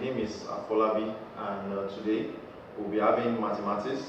name is Afolabi, and today we'll be having mathematics.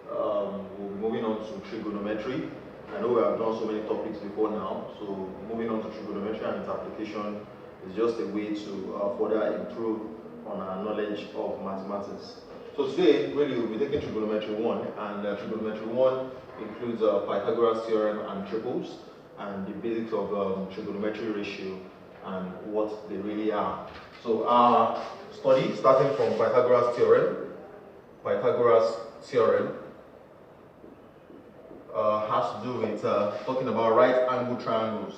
We'll be moving on to trigonometry. I know we have done so many topics before now, so moving on to trigonometry and its application is just a way to further improve on our knowledge of mathematics. So today, really, we'll be taking trigonometry 1, and trigonometry 1 includes Pythagoras theorem and triples, and the basics of trigonometry ratio and what they really are. So our study, starting from Pythagoras theorem, has to do with talking about right angle triangles.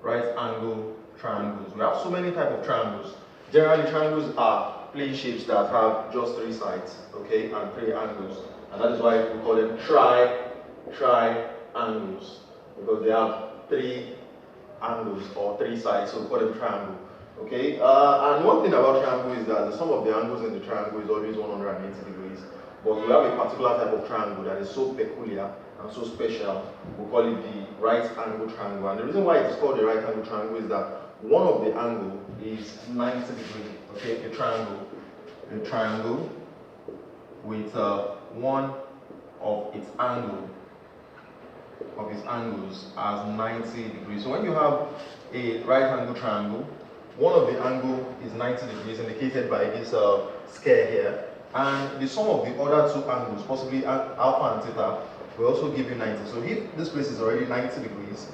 Right angle triangles. We have so many types of triangles. Generally, triangles are plane shapes that have just 3 sides, okay, and 3 angles, and that is why we call them triangles, because they have 3 angles or 3 sides, so we call them triangle. Okay, and one thing about triangle is that the sum of the angles in the triangle is always 180 degrees. But we have a particular type of triangle that is so peculiar and so special, we call it the right angle triangle. And the reason why it is called the right angle triangle is that one of the angle is 90 degrees. Okay, a triangle with one of its angles as 90 degrees. So when you have a right angle triangle, one of the angle is 90 degrees, indicated by this square here, and the sum of the other 2 angles, possibly alpha and theta, will also give you 90. So if this place is already 90 degrees,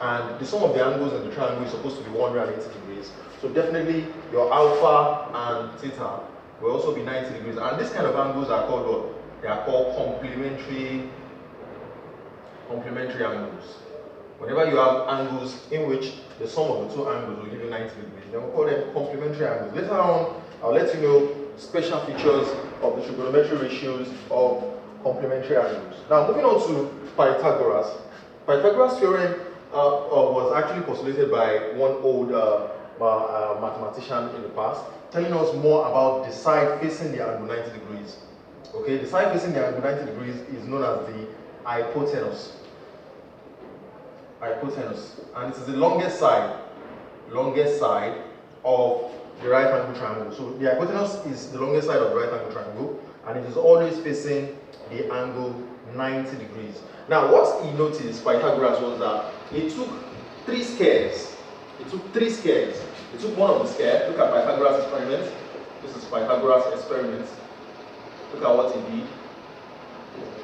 and the sum of the angles in the triangle is supposed to be 180 degrees, so definitely your alpha and theta will also be 90 degrees. And this kind of angles are called what? They are called complementary angles. Whenever you have angles in which the sum of the 2 angles will give you 90 degrees, then we'll call them complementary angles. Later on, I'll let you know special features of the trigonometry ratios of complementary angles. Now, moving on to Pythagoras. Pythagoras theorem was actually postulated by one old mathematician in the past, telling us more about the side facing the angle 90 degrees. Okay, the side facing the angle 90 degrees is known as the hypotenuse. And it is the longest side of the right angle triangle. So the hypotenuse is the longest side of the right angle triangle, and it is always facing the angle 90 degrees. Now, what he noticed, Pythagoras, was that he took 3 squares. He took one of the squares. Look at Pythagoras' experiment. This is Pythagoras' experiment. Look at what he did.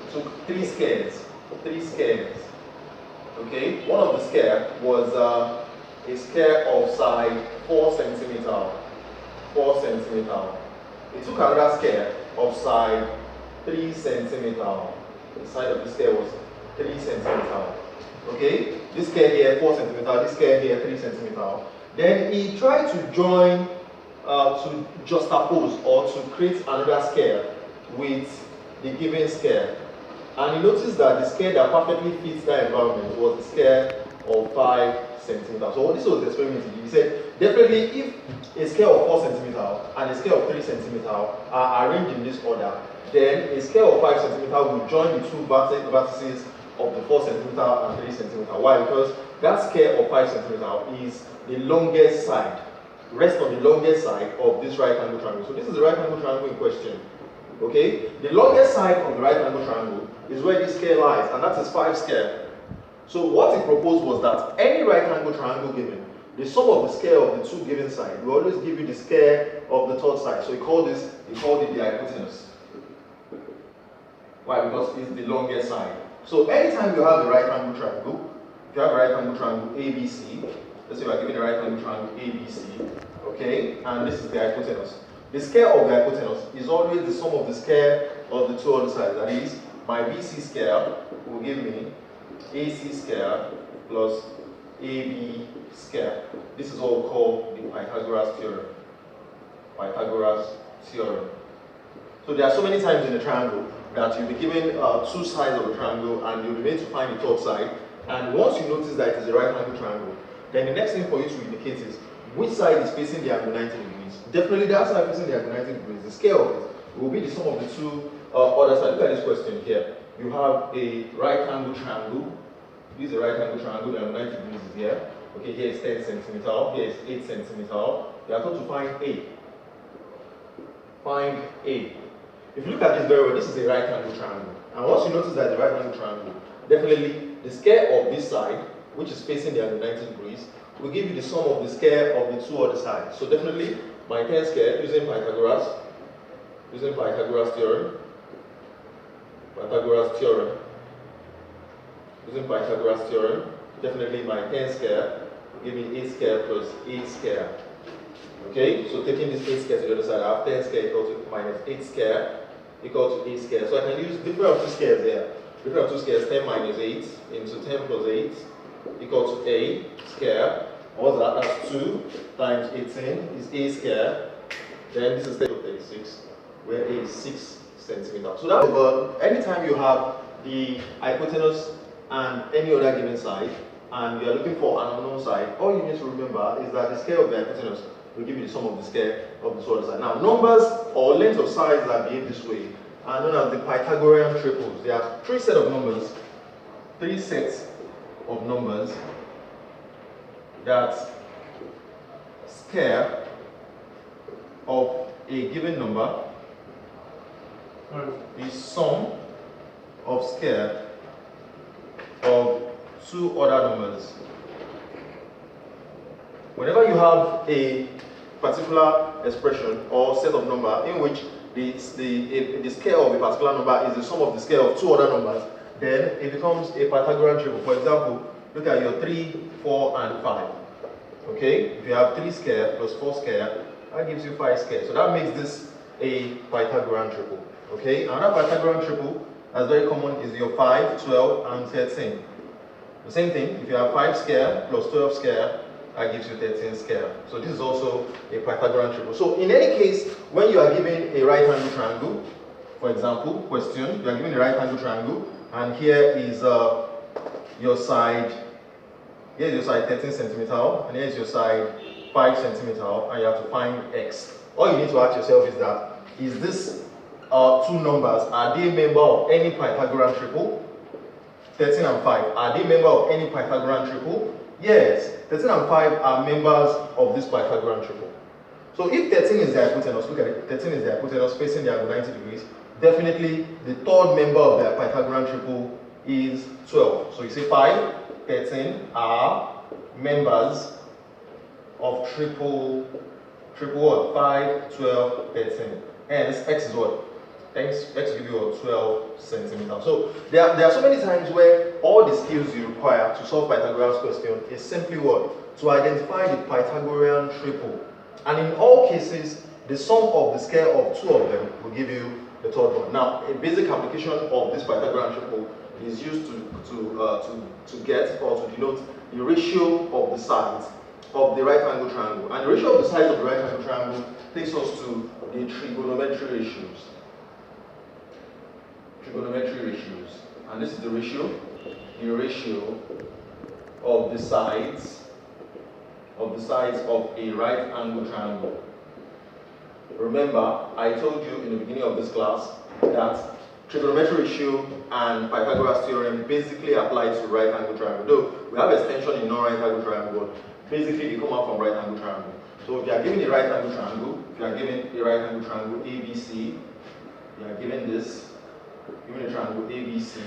He took 3 squares. Okay, one of the square was a square of side 4 centimeter. He took another square of side 3 centimeter. The side of the square was 3 centimeter. Okay, this square here 4 centimeter, this square here 3 centimeter. Then he tried to join, to juxtapose or to create another square with the given square. And he noticed that the square that perfectly fits that environment was the square of 5 centimeters. So this was the experiment he did. He said, definitely if a square of 4 centimeters and a square of 3 centimeters are arranged in this order, then a square of 5 centimeters will join the 2 vertices of the 4 centimeter and 3 centimeter. Why? Because that square of 5 centimeters is the longest side, rests on the longest side of this right angle triangle. So this is the right angle triangle in question. Okay, the longest side of the right angle triangle is where this square lies, and that is 5 square. So what he proposed was that any right angle triangle given, the sum of the square of the 2 given sides will always give you the square of the 3rd side. So he called it the hypotenuse. Why? Because it's the longest side. So anytime you have a right angle triangle, if you have a right angle triangle ABC, let's say we are given a right angle triangle ABC, okay, and this is the hypotenuse. The square of the hypotenuse is always the sum of the square of the 2 other sides. That is, my BC square will give me AC square plus AB square. This is what we call the Pythagoras theorem. So there are so many times in a triangle that you'll be given 2 sides of the triangle, and you'll be made to find the 3rd side. And once you notice that it is a right angle triangle, then the next thing for you to indicate is which side is facing the angle 90 degrees. Definitely that side facing the angle 90 degrees. The scale of it will be the sum of the 2 other sides. Look at this question here. You have a right angle triangle. This is a right angle triangle, and 90 degrees is here. Okay, here is 10 centimeter, here is 8 centimeter. You are told to find A. find A. If you look at this very well, this is a right angle triangle. And once you notice that it's a right angle triangle, definitely the square of this side, which is facing the angle 90 degrees, will give you the sum of the square of the two other sides. So definitely my tan square using Pythagoras theorem, definitely my tan square will give me a square plus a square. Okay, so taking this a square to the other side, I have 10 square equal to minus 8 square equal to a square. So I can use different of two squares there. Different of two squares, 10 minus 8 into 10 plus 8 equal to a square. What's that? That's 2 times 18 is a square. Then this is 36, where a is 6 centimeters. So that's anytime you have the hypotenuse and any other given side, and you are looking for an unknown side, all you need to remember is that the square of the hypotenuse will give you the sum of the square of the other side. Now, numbers or lengths of sides that behave this way are known as the Pythagorean triples. There are three sets of numbers that square of a given number is sum of square of two other numbers. Whenever you have a particular expression or set of number in which the square of a particular number is the sum of the square of two other numbers, then it becomes a Pythagorean triple. For example, look at your 3, 4, and 5. Okay, if you have 3 square plus 4 square, that gives you 5 square. So that makes this a Pythagorean triple. Okay, another Pythagorean triple that's very common is your 5, 12, and 13. The same thing, if you have 5 square plus 12 square, that gives you 13 square. So this is also a Pythagorean triple. So in any case, when you are given a right angle triangle, for example, question, you are given a right angle triangle, and here is your side, here is your side 13 centimeter, and here is your side 5 centimeter, and you have to find x. All you need to ask yourself is that, is this two numbers, are they member of any Pythagorean triple? 13 and 5, are they member of any Pythagorean triple? Yes, 13 and 5 are members of this Pythagorean triple. So if 13 is the hypotenuse, look at it, 13 is the hypotenuse facing the angle 90 degrees, definitely the third member of the Pythagorean triple is 12. So you see 5, 13 are members of triple what? 5, 12, 13. Hence, x is what? X give you a 12 centimeters. So there are so many times where all the skills you require to solve Pythagoras question is simply what? To identify the Pythagorean triple. And in all cases, the sum of the square of two of them will give you the third one. Now, a basic application of this Pythagorean triple is used to get or to denote the ratio of the sides of the right angle triangle. And the ratio of the sides of the right angle triangle takes us to the trigonometry ratios. Trigonometry ratios. And this is the ratio of the sides of a right angle triangle. Remember, I told you in the beginning of this class that trigonometry ratio and Pythagoras theorem basically apply to right angle triangle. Though we have extension in non-right angle triangle, but basically they come out from right angle triangle. So if you are given a right angle triangle, ABC, you are given this, given a triangle ABC,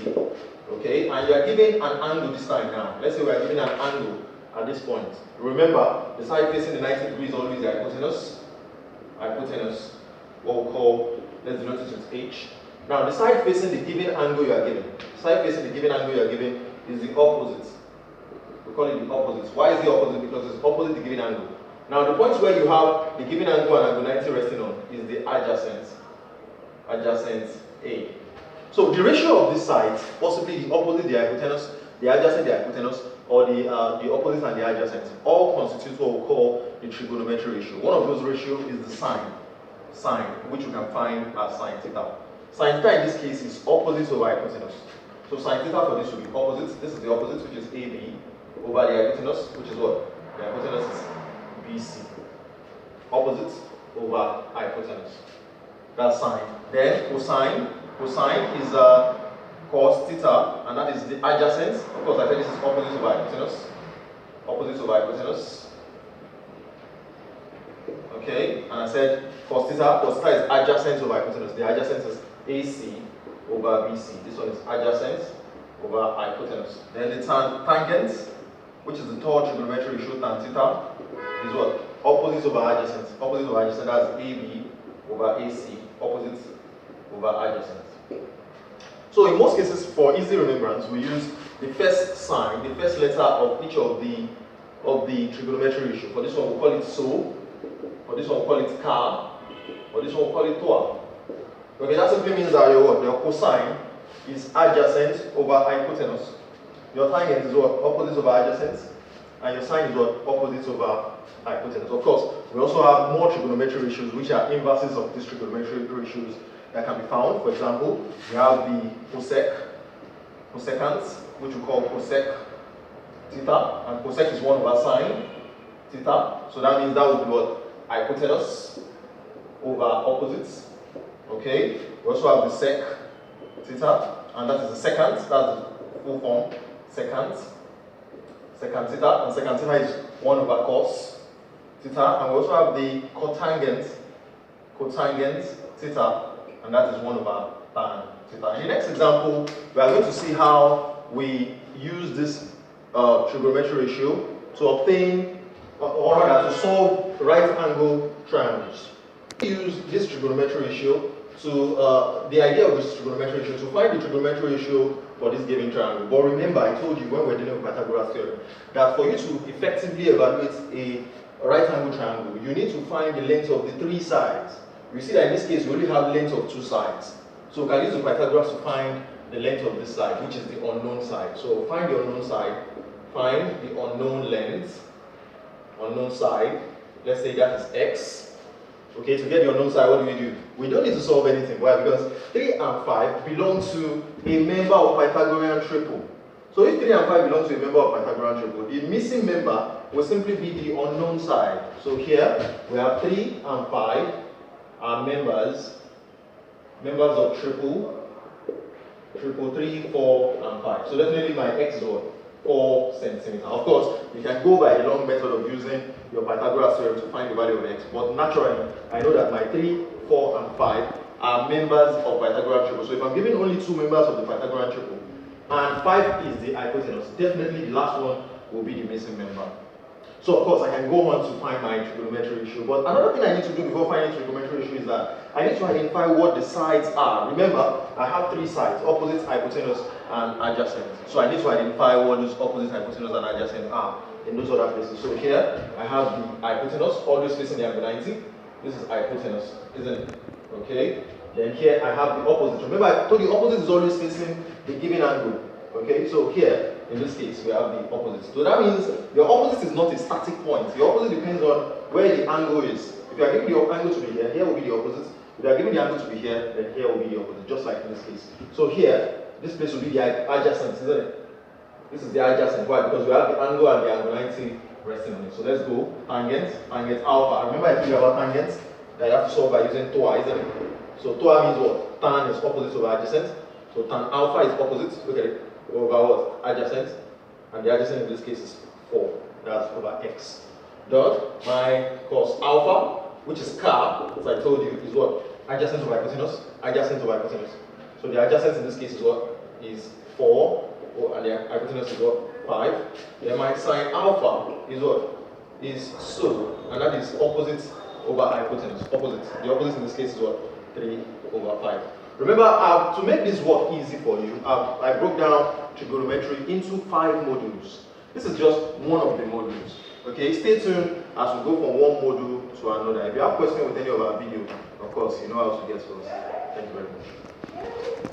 okay, and you are given an angle this time now. Let's say we are given an angle at this point. Remember, the side facing the 90 degrees is always the hypotenuse. What we call, let's denote it with H. Now, the side facing the given angle you are given, is the opposite. We call it the opposite. Why is the opposite? Because it's opposite the given angle. Now, the points where you have the given angle and angle 90 resting on is the adjacent A. So the ratio of these sides, possibly the opposite, the hypotenuse, the adjacent, the hypotenuse, or the opposite and the adjacent, all constitute what we call the trigonometry ratio. One of those ratios is the sine, which you can find as sine theta. Sine theta in this case is opposite over hypotenuse. So sine theta for this will be opposite. This is the opposite, which is AB, over the hypotenuse, which is what? The hypotenuse is BC. Opposite over hypotenuse. That's sine. Then cosine is cos theta, and that is the adjacent. Of course, I said this is opposite over hypotenuse. Okay, and I said cos theta is adjacent over hypotenuse. The adjacent is AC over BC. This one is adjacent over hypotenuse. Then the tangent, which is the third trigonometry ratio, tan theta, is what? Opposite over adjacent. Opposite over adjacent, that's AB over AC. Opposite over adjacent. So in most cases, for easy remembrance, we use the first sign, the first letter of each of the trigonometry ratio. For this one, we'll call it SO. For this one, we'll call it CA. For this one, we'll call it TOA. Okay, that simply means that your cosine is adjacent over hypotenuse. Your tangent is what? Opposite over adjacent. And your sine is what? Opposite over hypotenuse. Of course, we also have more trigonometry ratios, which are inverses of these trigonometry ratios that can be found. For example, we have the cosecant, which we call cosec theta, and cosec is 1 over sine theta. So that means that would be what? Hypotenuse over opposites. Okay. We also have the sec theta, and that is the secant. That's the full form. Secant theta, and secant theta is 1 over cos theta, and we also have the cotangent theta, and that is 1 over tan theta. In the next example, we are going to see how we use this trigonometry ratio to obtain, or rather to solve right angle triangles. We use this trigonometry ratio to, the idea of this trigonometry ratio, to find the trigonometry ratio for this given triangle. But remember, I told you when we were dealing with Pythagoras theorem, that for you to effectively evaluate a right angle triangle, you need to find the length of the 3 sides. You see that in this case, we only have length of 2 sides. So we can use the Pythagoras to find the length of this side, which is the unknown side. So find the unknown side, find the unknown length, unknown side. Let's say that is x. Okay, to get the unknown side, what do? We don't need to solve anything. Why? Because 3 and 5 belong to a member of Pythagorean triple. So if 3 and 5 belong to a member of Pythagorean triple, the missing member will simply be the unknown side. So here we have 3 and 5 are members of triple 3, 4, and 5. So definitely my x is what? 4 centimeters. Of course, you can go by the long method of using your Pythagoras theorem to find the value of x, but naturally, I know that my 3, 4, and 5 are members of Pythagorean triple. So if I'm giving only 2 members of the Pythagorean triple, and 5 is the hypotenuse, definitely the last one will be the missing member. So of course, I can go on to find my trigonometry ratio, but another thing I need to do before finding trigonometry ratio is that I need to identify what the sides are. Remember, I have 3 sides: opposite, hypotenuse, and adjacent. So I need to identify what those opposite, hypotenuse, and adjacent are in those other places. So here, I have the hypotenuse, always facing the angle 90. This is hypotenuse, isn't it? Okay. Then here, I have the opposite. Remember, I told you opposite is always facing the given angle. Okay, so here, in this case, we have the opposite. So that means your opposite is not a static point. Your opposite depends on where the angle is. If you are giving the angle to be here, here will be the opposite. If you are giving the angle to be here, then here will be the opposite, just like in this case. So here, this place will be the adjacent, isn't it? This is the adjacent. Why? Because we have the angle and the angle 90 resting on it. So let's go. Tangent alpha. Remember I told you about tangents that you have to solve by using TOA, isn't it? So TOA means what? Tan is opposite over adjacent. So tan alpha is opposite. Look at it. Over what? Adjacent. And the adjacent in this case is 4. That's over x. Dot my cos alpha, which is car, as I told you, is what? Adjacent over hypotenuse. Adjacent over hypotenuse. So the adjacent in this case is what? Is 4. And the hypotenuse is what? 5. Then my sine alpha is what? Is so. And that is opposite over hypotenuse. Opposite. The opposite in this case is what? 3 over 5. Remember, to make this work easy for you, I broke down trigonometry into 5 modules. This is just one of the modules. Okay, stay tuned as we go from one module to another. If you have questions with any of our videos, of course, you know how to get to us. Thank you very much.